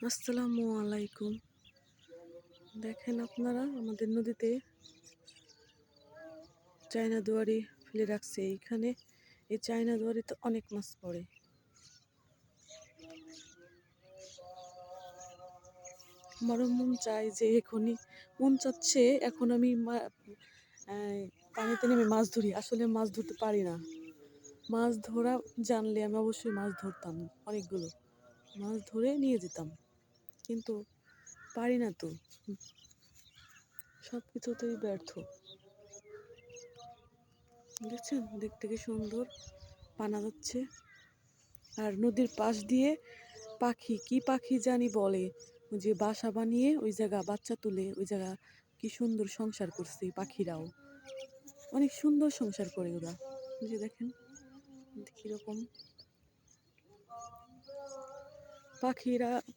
আসসালামু আলাইকুম। দেখেন আপনারা আমাদের নদীতে চায়না দুয়ারি ফেলে রাখছে। এইখানে এই চায়না দুয়ারিতে অনেক মাছ পড়ে। আমারও মন চায় যে মন চাচ্ছে এখন আমি পানিতে নেমে মাছ ধরি। আসলে মাছ ধরতে পারি না। মাছ ধরা জানলে আমি অবশ্যই মাছ ধরতাম, অনেকগুলো মাছ ধরে নিয়ে যেতাম, কিন্তু পারি না তো, সব কিছুতেই ব্যর্থ। দেখছেন, দেখতে কি সুন্দর পানা যাচ্ছে। আর নদীর পাশ দিয়ে কি পাখি জানি বলে, ওই যে বাসা বানিয়ে ওই জায়গা বাচ্চা তুলে ওই জায়গা কি সুন্দর সংসার করছে। পাখিরাও অনেক সুন্দর সংসার করে ওরা। এই যে দেখেন কিরকম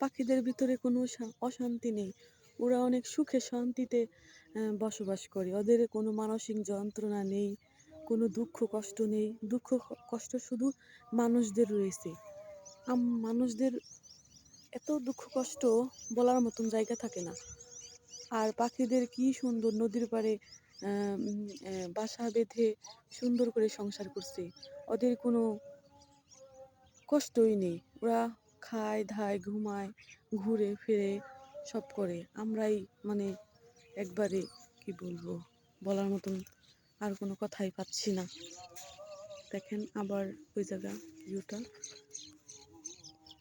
পাখিদের ভিতরে কোনো অশান্তি নেই। ওরা অনেক সুখে শান্তিতে বসবাস করে। ওদের কোনো মানসিক যন্ত্রণা নেই, কোনো দুঃখ কষ্ট নেই। দুঃখ কষ্ট শুধু মানুষদের রয়েছে। মানুষদের এত দুঃখ কষ্ট বলার মতন জায়গা থাকে না। আর পাখিদের কি সুন্দর নদীর পাড়ে বাসা বেঁধে সুন্দর করে সংসার করছে। ওদের কোনো কষ্টই নেই। ওরা খায় ধায় ঘুমায় ঘুরে ফিরে সব করে। আমরাই একবারে কি বলবো, বলার মতন আর কোনো কথাই পাচ্ছি না। দেখেন আবার ওই জায়গা ভিউটা।